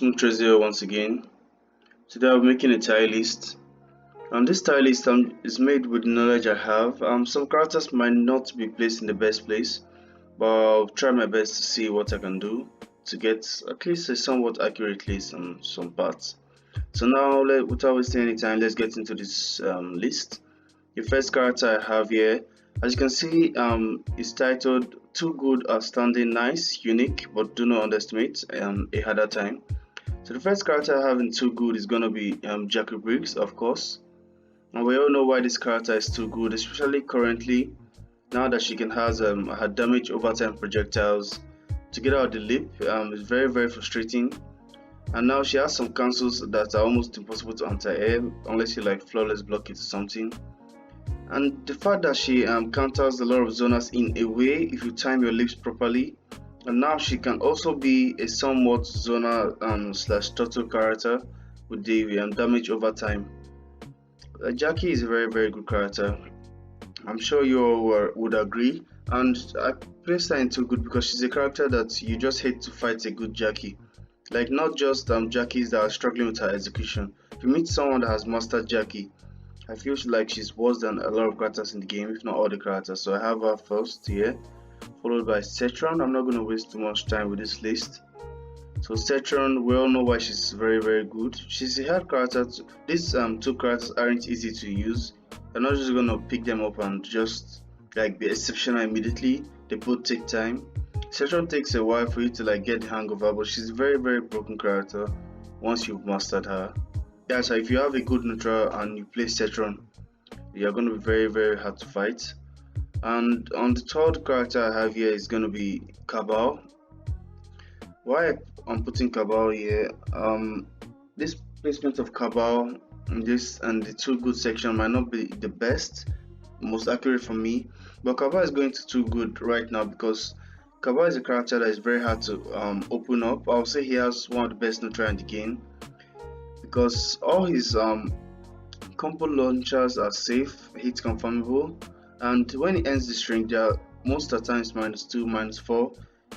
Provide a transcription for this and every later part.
Smooth Trazer once again. Today I'm making a tier list. And this tier list is made with the knowledge I have. Some characters might not be placed in the best place, but I'll try my best to see what I can do to get at least a somewhat accurate list on some parts. So now, without wasting any time, let's get into this list. The first character I have here, as you can see, is titled Too Good, Outstanding, Nice, Unique, but do not underestimate a harder time. So the first character I have in Too Good is gonna be Jackie Briggs, of course. And we all know why this character is too good, especially currently, now that she can has her damage over time projectiles to get out the leap. It's very frustrating. And now she has some cancels that are almost impossible to anti-air unless you like flawless block it or something. And the fact that she counters a lot of zoners in a way if you time your leaps properly. And now she can also be a somewhat zoner slash turtle character with the damage over time. Jackie is a very good character. I'm sure you all would agree. And I placed her in Too Good because she's a character that you just hate to fight a good Jackie. Like not just Jackies that are struggling with her execution. If you meet someone that has mastered Jackie, I feel like she's worse than a lot of characters in the game, if not all the characters. So I have her first here, followed by Saturn. I'm not going to waste too much time with this list. So Saturn, we all know why she's very good. She's a hard character. These two characters aren't easy to use. You're not just going to pick them up and just like be exceptional immediately. They both take time. Saturn takes a while for you to like get the hang of her, but she's a very broken character once you've mastered her. Yeah, so if you have a good neutral and you play Saturn, you're going to be very hard to fight. And on the third character I have here is going to be Cabal. Why I'm putting Cabal here, this placement of Cabal in this and the Too Good section might not be the best, most accurate for me, but Cabal is going to Too Good right now because Cabal is a character that is very hard to open up. I'll say he has one of the best neutral in the game because all his combo launchers are safe, hit confirmable, and when he ends the string, they are most of the times -2, -4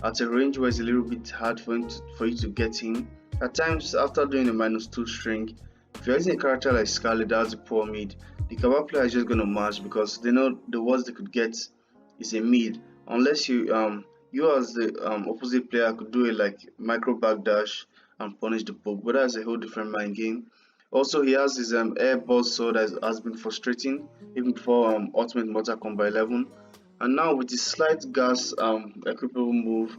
at a range where it's a little bit hard for you to get him. At times, after doing a -2 string, if you're using a character like Scarlet that's a poor mid, the Cabal player is just gonna mash because they know the worst they could get is a mid, unless you as the opposite player could do a like micro backdash and punish the poke, but that's a whole different mind game. Also, he has his air boss sword that has been frustrating even before Ultimate Mortal Kombat 11. And now with the slight gas equipable move,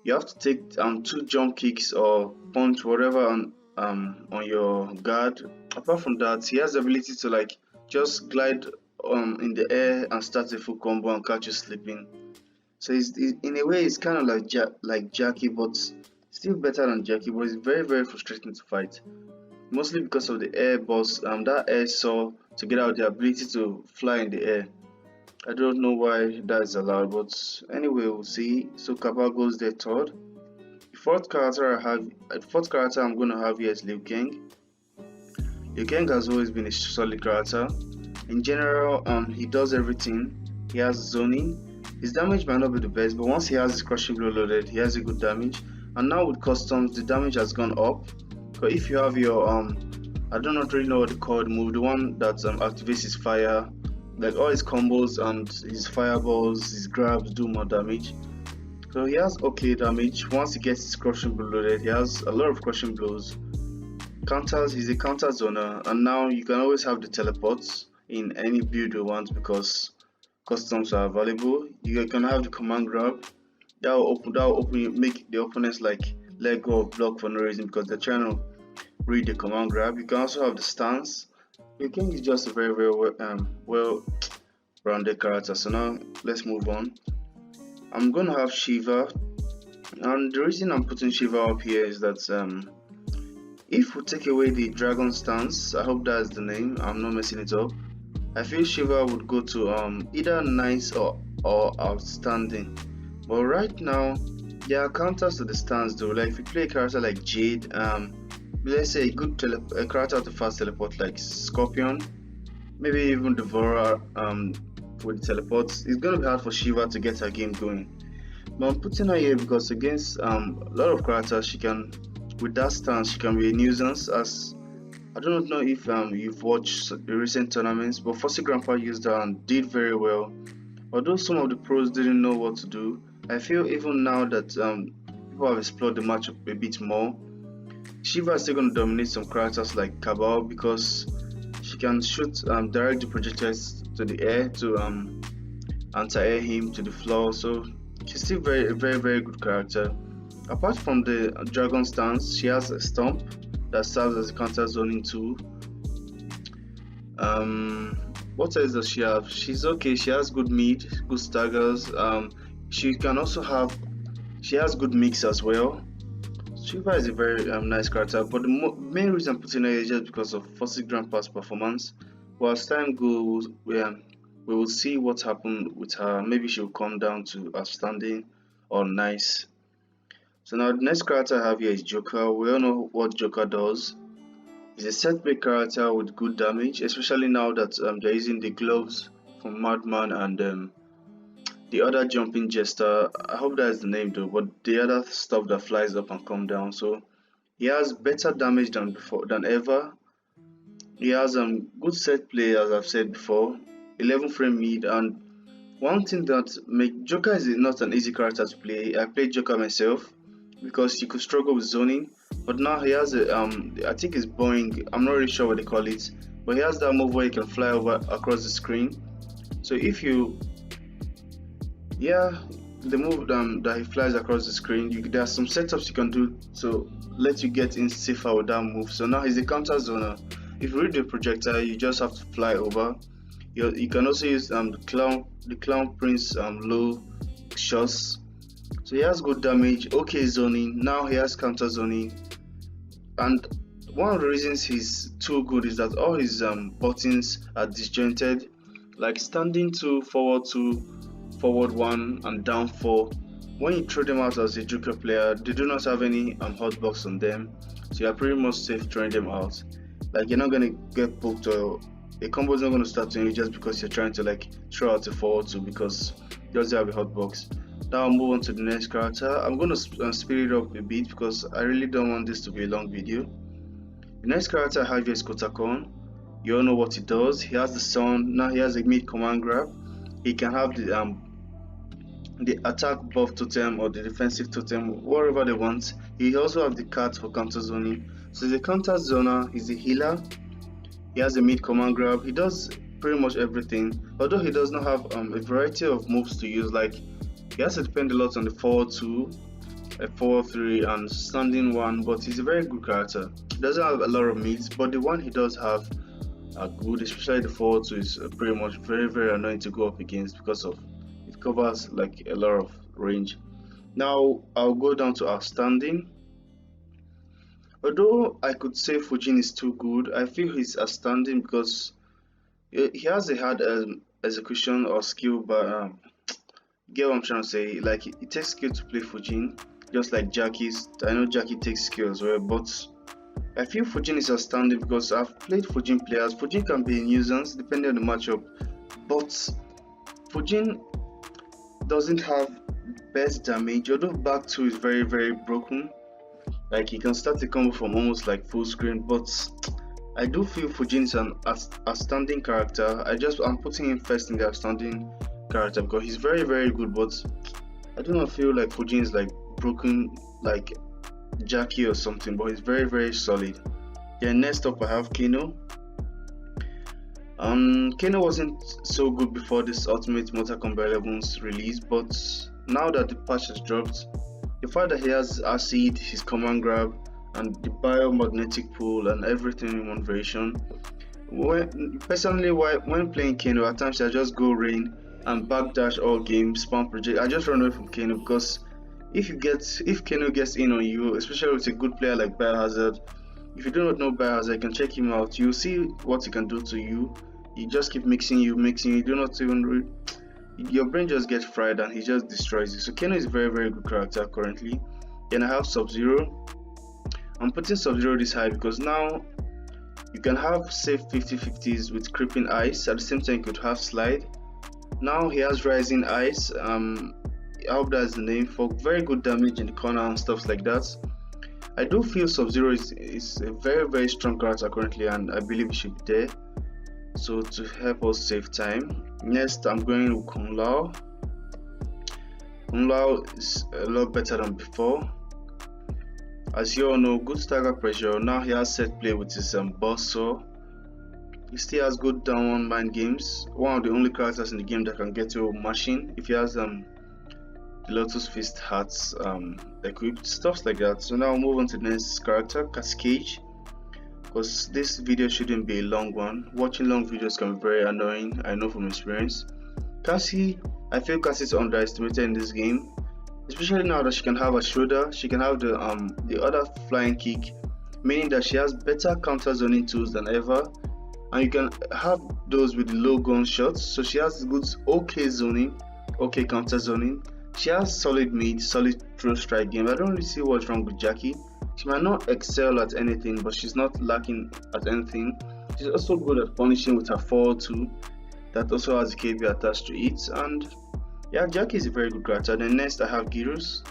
you have to take 2 jump kicks or punch whatever on your guard. Apart from that, he has the ability to like just glide in the air and start a full combo and catch you sleeping. So in a way it's kind of like Jackie, but still better than Jackie, but it's very frustrating to fight. Mostly because of the air boss, that air saw to get out the ability to fly in the air. I don't know why that is allowed, but anyway, we'll see. So Cabal goes there third. The fourth character I'm going to have here is Liu Kang. Liu Kang has always been a solid character. In general, he does everything. He has zoning. His damage might not be the best, but once he has his crushing blow loaded, he has a good damage. And now with customs, the damage has gone up. But if you have your I don't really know what to call the move, the one that activates his fire, like all his combos and his fireballs, his grabs do more damage. So he has okay damage. Once he gets his crushing blow loaded, he has a lot of crushing blows. Counters, he's a counter zoner, and now you can always have the teleports in any build you want because customs are available. You can have the command grab. That will open you, make the opponents like let go of block for no reason because they're trying to read the command grab. You can also have the stance. Your king is just a very well rounded character. So now let's move on. I'm gonna have Shiva, and the reason I'm putting Shiva up here is that if we take away the dragon stance, I hope that's the name, I'm not messing it up, I feel Shiva would go to either nice or outstanding. But right now there are counters to the stance though. Like if you play a character like Jade, let's say a character with a fast teleport like Scorpion, maybe even Devourer with the teleports, it's gonna be hard for Shiva to get her game going. But I'm putting her here because against a lot of characters she can with that stance, she can be a nuisance. As I do not know if you've watched the recent tournaments, but Fossey Grandpa used her and did very well. Although some of the pros didn't know what to do, I feel even now that people have explored the matchup a bit more, Shiva is still going to dominate some characters like Cabal because she can shoot direct the projectiles to the air to anti-air him to the floor. So she's still very good character. Apart from the dragon stance, she has a stomp that serves as a counter zoning tool. What else does she have? She's okay. She has good mid, good staggers. She can also have. She has good mix as well. Shiva is a very nice character, but the main reason I'm putting her is just because of Fossey Grandpa's performance. But as time goes, we will see what happened with her. Maybe she will come down to outstanding or nice. So now the next character I have here is Joker. We all know what Joker does. He's a set play character with good damage, especially now that they're using the gloves from Madman and the other jumping jester. I hope that is the name though, but the other stuff that flies up and come down. So he has better damage than ever. He has good set play, as I've said before, 11 frame mid, and one thing that make Joker is not an easy character to play. I played Joker myself because he could struggle with zoning, but now he has a I think it's Boeing. I'm not really sure what they call it, but he has that move where he can fly over across the screen. So if you the move that he flies across the screen, there are some setups you can do to let you get in safer with that move. So now he's a counter zoner. If you read the projectile, you just have to fly over. You can also use the clown prince low shots. So he has good damage, okay zoning. Now he has counter zoning, and one of the reasons he's too good is that all his buttons are disjointed, like standing 2, forward 2, forward 1 and down 4. When you throw them out as a Joker player, they do not have any hotbox on them, so you're pretty much safe throwing them out. Like, you're not going to get poked, or a combo is not going to start to you just because you're trying to like throw out a forward 2 because you doesn't have a hotbox. Now I'll move on to the next character. I'm going to speed it up a bit because I really don't want this to be a long video. The next character I have here is Khan. You all know what he does. He has the sun. Now he has a mid command grab. He can have the attack buff totem or the defensive totem, whatever they want. He also have the card for counter zoning. So he's a counter zoner, he's a healer, he has a mid command grab, he does pretty much everything. Although he does not have a variety of moves to use, like he has to depend a lot on the forward 2, a forward 3 and standing 1, but he's a very good character. He doesn't have a lot of mids, but the one he does have are good, especially the forward 2 is pretty much very annoying to go up against because of it covers like a lot of range. Now I'll go down to outstanding. Although I could say Fujin is too good, I feel he's outstanding because he has a hard execution or skill, but get what I'm trying to say. Like it takes skill to play Fujin, just like Jackie's. I know Jackie takes skill as well, but I feel Fujin is outstanding because I've played Fujin players. Fujin can be a nuisance depending on the matchup, but Fujin doesn't have best damage. Although back 2 is very broken, like he can start the combo from almost like full screen, but I do feel Fujin is an outstanding character. I'm putting him first in the outstanding character because he's very good, but I do not feel like Fujin is like broken like Jackie or something, but he's very solid. Then next up I have Kino. Kino wasn't so good before this Ultimate Mortal Kombat 11's release, but now that the patch has dropped, the fact that he has acid, his command grab, and the biomagnetic pull and everything in one version. Personally, when playing Kino, at times I just go rain and backdash all games, spam project. I just run away from Kino because if Kino gets in on you, especially with a good player like Biohazard, if you do not know Biohazard, you can check him out. You'll see what he can do to you. He just keep mixing you. You do not even your brain just gets fried and he just destroys you. So Kino is a very good character currently. Then I have Sub-Zero. I'm putting Sub-Zero this high because now you can have safe 50-50s with creeping ice. At the same time you could have slide. Now he has rising ice. I hope that's the name, for very good damage in the corner and stuff like that. I do feel Sub-Zero is a very strong character currently, and I believe he should be there. So to help us save time, next I'm going with Kung Lao. Kung Lao is a lot better than before. As you all know, good stagger pressure. Now he has set play with his boss saw. He still has good down one mind games. One of the only characters in the game that can get to machine if he has the Lotus Fist hats equipped, stuff like that. So now I'll move on to the next character, Cascade. Because this video shouldn't be a long one. Watching long videos can be very annoying, I know from experience. Cassie, I feel Cassie is underestimated in this game, especially now that she can have a shoulder, she can have the other flying kick, meaning that she has better counter zoning tools than ever, and you can have those with low gun shots. So she has good okay zoning, okay counter zoning. She has solid mid, solid throw strike game. I don't really see what's wrong with Jackie. She might not excel at anything, but she's not lacking at anything. She's also good at punishing with her fall too. That also has a KB attached to it. And yeah, Jackie is a very good character. Then next I have Gyros.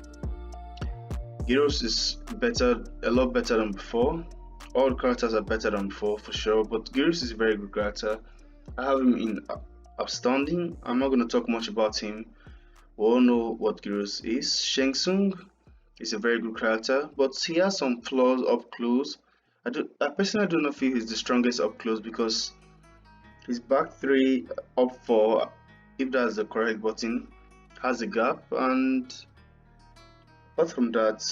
Gyros is better, a lot better than before. All characters are better than before for sure, but Gyros is a very good character. I have him in Outstanding. I'm not going to talk much about him. We all know what Gyros is. Shang Tsung is a very good character, but he has some flaws up close. I personally do not feel he's the strongest up close because his back 3 up 4, if that's the correct button, has a gap, and apart from that,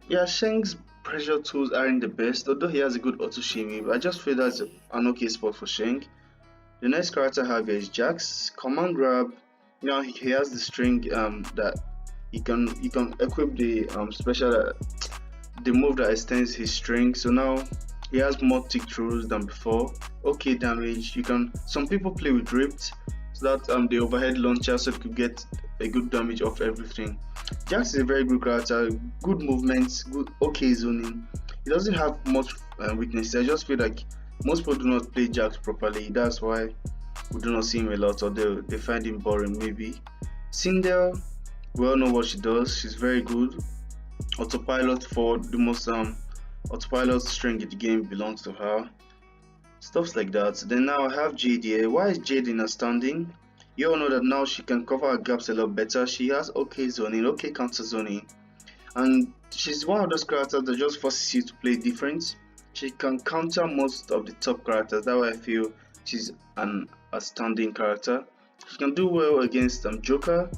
yeah, Shang's pressure tools aren't the best, although he has a good auto shimmy, but I just feel that's an okay spot for Shang. The next character I have here is Jax. Command grab. Now he has the string that you can equip the special the move that extends his string. So now he has more tick throughs than before. Okay damage. You can, some people play with ripped so that the overhead launcher so it could get a good damage off everything. Jax is a very good character, good movements, good okay zoning. He doesn't have much weaknesses. I just feel like most people do not play Jax properly. That's why we do not see him a lot, or they find him boring maybe. Sindel, we all know what she does. She's very good. Autopilot, for the most autopilot string in the game belongs to her. Stuff like that. Then now I have Jade here. Why is Jade in Outstanding? You all know that now she can cover her gaps a lot better. She has okay zoning, okay counter zoning, and she's one of those characters that just forces you to play different. She can counter most of the top characters. That's why I feel she's an outstanding character. She can do well against Joker,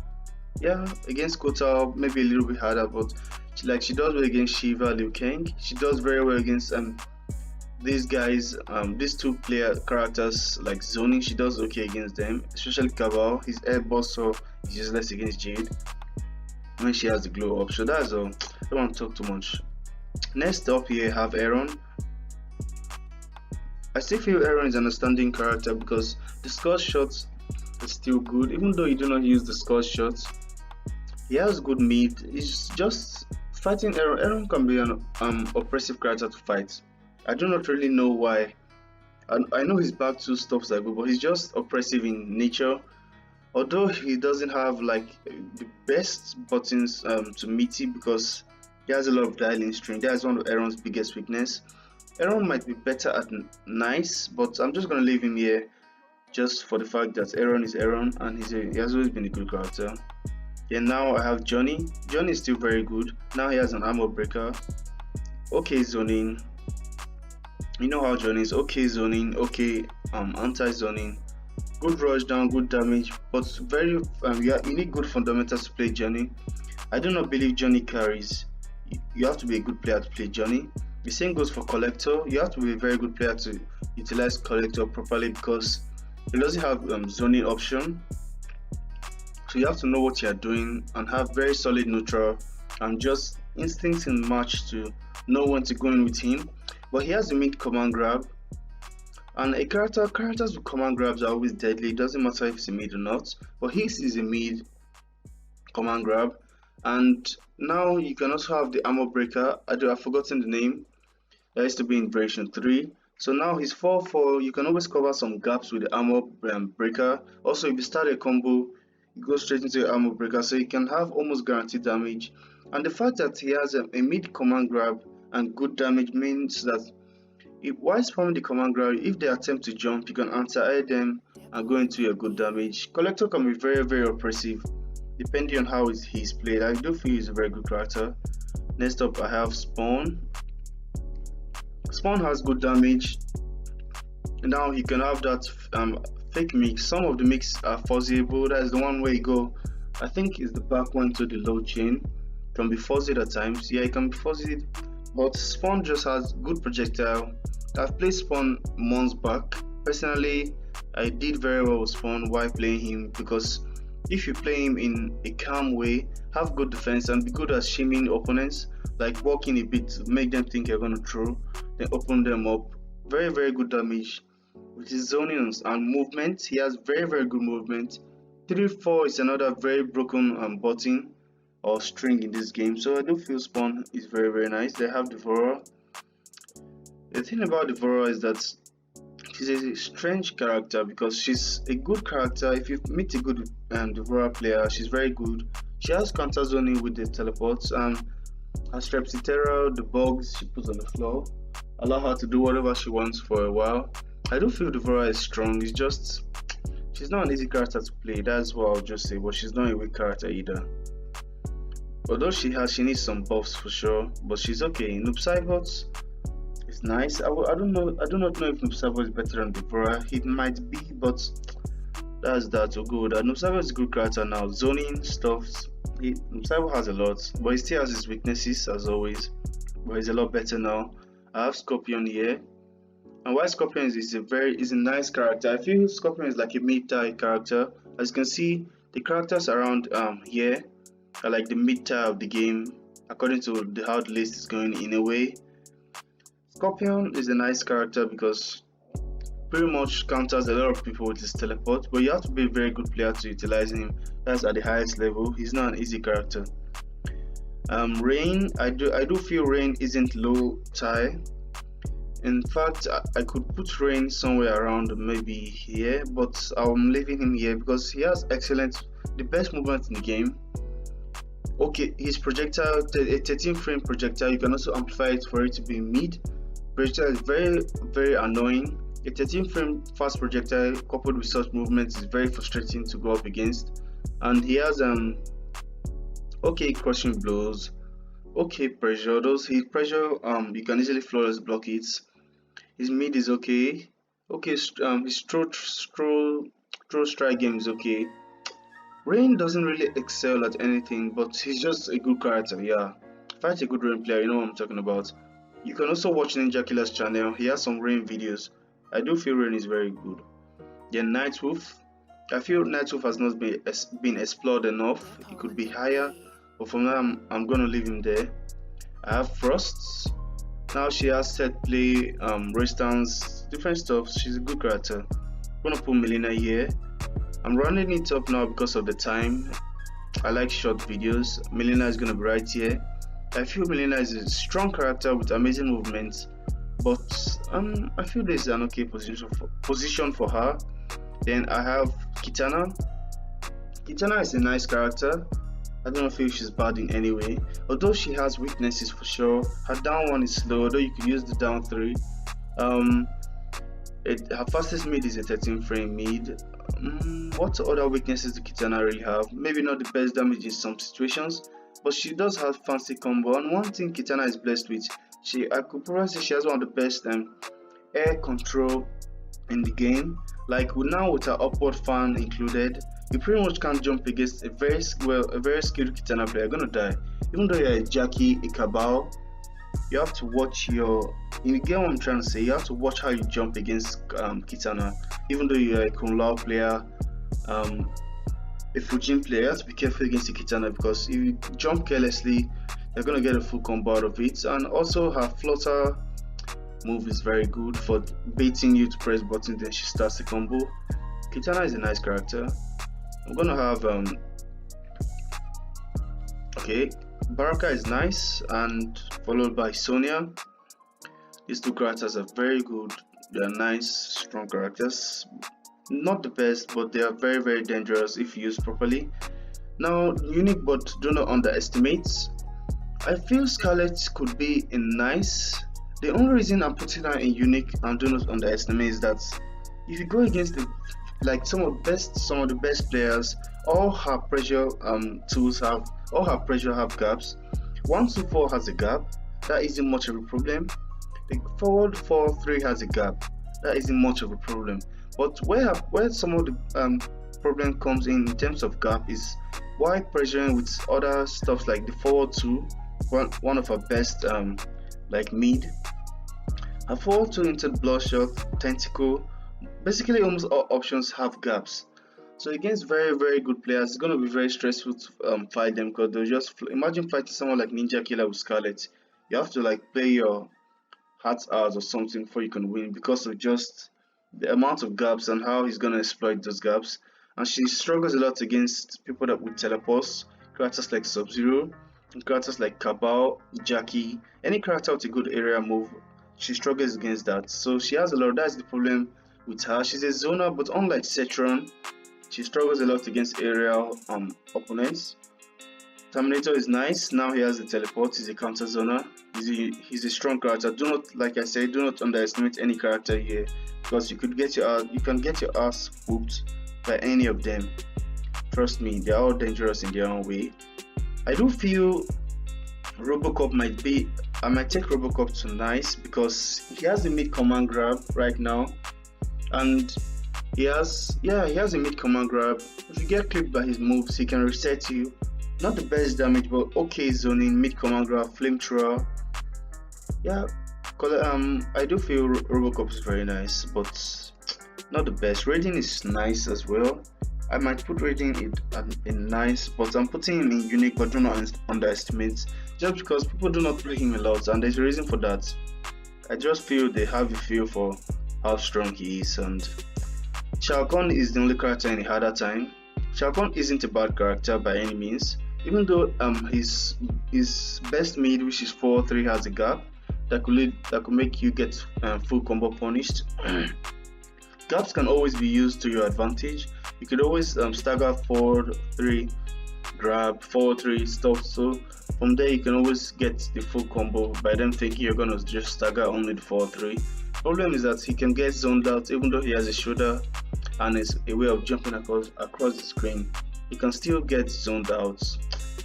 yeah, against Kota maybe a little bit harder, but she does well against Shiva, Liu Kang. She does very well against these guys, these two player characters like zoning. She does okay against them, especially Cabal. His air boss so is useless against Jade when she has the glow up. So that's all. I don't want to talk too much. Next up here I have Aaron. I still feel Aaron is an outstanding character because the Scott shots is still good, even though you do not use the Scott shots. He has good mid. It's just fighting Aaron. Aaron can be an oppressive character to fight. I do not really know why. I know his back two stuffs are good, but he's just oppressive in nature. Although he doesn't have like the best buttons to meet it because he has a lot of dialing string. That is one of Aaron's biggest weakness. Aaron might be better at nice, but I'm just gonna leave him here just for the fact that Aaron is Aaron and he has always been a good character. And now I have Johnny. Johnny is still very good. Now he has an armor breaker. Okay zoning. You know how Johnny is. Okay zoning, okay anti-zoning. Good rush down, good damage, but very you need good fundamentals to play Johnny. I do not believe Johnny carries. You have to be a good player to play Johnny. The same goes for Collector. You have to be a very good player to utilize Collector properly because it doesn't have zoning option. So you have to know what you are doing and have very solid neutral and just instincts in match to know when to go in with him. But he has the mid command grab, and characters with command grabs are always deadly. It doesn't matter if it's a mid or not, but his is a mid command grab. And now you can also have the armor breaker. I've forgotten the name. That used to be in version 3. So now his 4-4, you can always cover some gaps with the armor breaker. Also, if you start a combo, you go straight into the armor breaker, so you can have almost guaranteed damage. And the fact that he has a mid command grab and good damage means that while spamming the command grab, if they attempt to jump, you can anti-air them and go into your good damage. Collector can be very, very oppressive depending on how he's played. I do feel he's a very good character. Next up, I have Spawn. Spawn has good damage. Now he can have that fake mix. Some of the mix are fuzzable. That is the one where you go, I think it's the back one to the low chain. Can be fuzzy at times. Yeah, it can be fuzzy, but Spawn just has good projectile. I've played Spawn months back. Personally, I did very well with Spawn while playing him, because if you play him in a calm way, have good defense and be good at shaming opponents, like walking a bit to make them think you're going to throw, then open them up. Very, very good damage. With his zoning and movement, he has very, very good movement. 3-4 is another very broken button or string in this game, so I do feel Spawn is very, very nice. They have Devourer. The thing about Devourer is that she's a strange character because she's a good character. If you meet a good Devourer player, she's very good. She has counter zoning with the teleports, and her Strepsiterra, the bugs she puts on the floor, allow her to do whatever she wants for a while. I do feel Devourer is strong. It's just she's not an easy character to play. That's what I'll just say. But she's not a weak character either. Although she needs some buffs for sure. But she's okay. Noob Saibot is nice. I do not know if Noob Saibot is better than Devourer. It might be, but that's that. So good. Noob Saibot is a good character now. Zoning stuff. Noob Saibot has a lot, but he still has his weaknesses as always. But he's a lot better now. I have Scorpion here. And while Scorpion is a nice character, I feel Scorpion is like a mid-tier character. As you can see, the characters around here are like the mid-tier of the game, according to how the list is going in a way. Scorpion is a nice character because pretty much counters a lot of people with his teleport, but you have to be a very good player to utilize him. That's at the highest level. He's not an easy character. Rain, I do feel Rain isn't low tier. In fact, I could put Rain somewhere around maybe here, but I'm leaving him here because he has the best movement in the game. Okay, his projectile, a 13 frame projectile, you can also amplify it for it to be mid. Projectile is very, very annoying. A 13 frame fast projectile coupled with such movements is very frustrating to go up against. And he has okay crushing blows, okay pressure. His pressure you can easily flawless block it. His mid is okay. His throw strike game is okay. Rain doesn't really excel at anything, but he's just a good character. Yeah, fight a good Rain player, you know what I'm talking about. You can also watch Ninja Killer's channel. He has some Rain videos. I do feel Rain is very good. Then Nightwolf. I feel Nightwolf has not been explored enough. He could be higher, but for now I'm gonna leave him there. I have Frost. Now she has set play, race dance, different stuff. She's a good character. I'm gonna put Melina here. I'm running it up now because of the time. I like short videos. Melina is gonna be right here. I feel Melina is a strong character with amazing movements, but I feel this is an okay position for her. Then I have Kitana. Kitana is a nice character. I don't feel she's bad in any way, although she has weaknesses for sure. Her down one is slow, although you could use the down 3. Her fastest mid is a 13 frame mid. What other weaknesses do Kitana really have? Maybe not the best damage in some situations, but she does have fancy combo. And one thing Kitana is blessed with, I could probably say she has one of the best air control in the game. Like now with her upward fan included, you pretty much can't jump against a very skilled Kitana player. You're gonna die. Even though you're a Jackie, a Cabal, you have to watch you get what I'm trying to say. You have to watch how you jump against Kitana. Even though you're a Kung Lao player, a Fujin player, you have to be careful against the Kitana because if you jump carelessly, you're gonna get a full combo out of it. And also her flutter move is very good for baiting you to press button, then she starts the combo. Kitana is a nice character. I'm gonna have okay, Baraka is nice, and followed by Sonia. These two characters are very good. They are nice, strong characters. Not the best, but they are very, very dangerous if used properly. Now, unique, but do not underestimate. I feel Scarlet could be in nice. The only reason I'm putting her in unique and do not underestimate is that if you go against the some of the best players, all her pressure tools have all her pressure have gaps. 124 has a gap, that isn't much of a problem. The forward 4-3 has a gap, that isn't much of a problem. But where some of the problem comes in terms of gap is why pressuring with other stuff like the forward 2, one of our best like mid. A forward 2 into bloodshot, tentacle, basically almost all options have gaps. So against very good players, it's gonna be very stressful to fight them because they'll just imagine fighting someone like Ninja Killer with Scarlet. You have to like play your heart out or something before you can win because of just the amount of gaps and how he's gonna exploit those gaps. And she struggles a lot against people that with teleports, characters like Sub-Zero, and characters like Cabal, Jackie, any character with a good area move. She struggles against that. So she has a lot. That's the problem with her. She's a zoner, but unlike Saturn, she struggles a lot against aerial opponents. Terminator is nice. Now he has the teleport. He's a counter zoner. He's a strong character. Do not, like I said, do not underestimate any character here because you can get your ass whooped by any of them. Trust me, they are all dangerous in their own way. I do feel Robocop might be. I might take Robocop to nice because he has the mid command grab right now, and he has a mid command grab. If you get clipped by his moves, he can reset you. Not the best damage, but okay zoning, mid command grab, flamethrower. Yeah, I do feel Robocop is very nice, but not the best. Rating is nice as well. I might put rating in nice, but I'm putting him in unique, but do not underestimate. Just because people do not play him a lot, and there's a reason for that. I just feel they have a feel for how strong he is, and Shao Khan is the only character in a harder time. Shao Khan isn't a bad character by any means, even though his best mid, which is 4-3, has a gap that could make you get full combo punished. Gaps can always be used to your advantage. You could always stagger 4-3, grab 4-3 stuff. So from there you can always get the full combo by them thinking you're gonna just stagger only the 4-3. Problem is that he can get zoned out even though he has a shoulder and is a way of jumping across the screen. He can still get zoned out.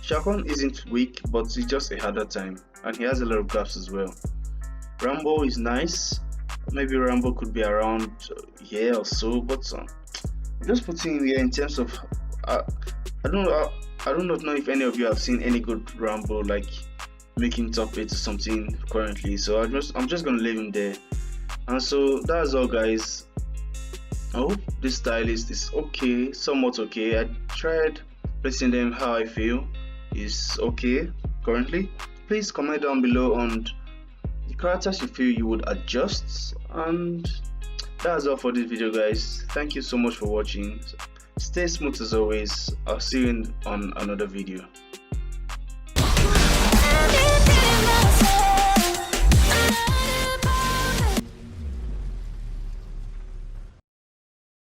Shao Khan isn't weak, but it's just a harder time, and he has a lot of gaps as well. Rambo is nice. Maybe Rambo could be around here or so, but just putting here in terms of I don't know if any of you have seen any good Rambo like making top 8 or something currently. So I'm just gonna leave him there. And so that's all, guys. I hope this stylist is okay, somewhat okay. I tried placing them how I feel is okay currently. Please comment down below on the characters you feel you would adjust, and that's all for this video, guys. Thank you so much for watching. Stay smooth as always. I'll see you on another video.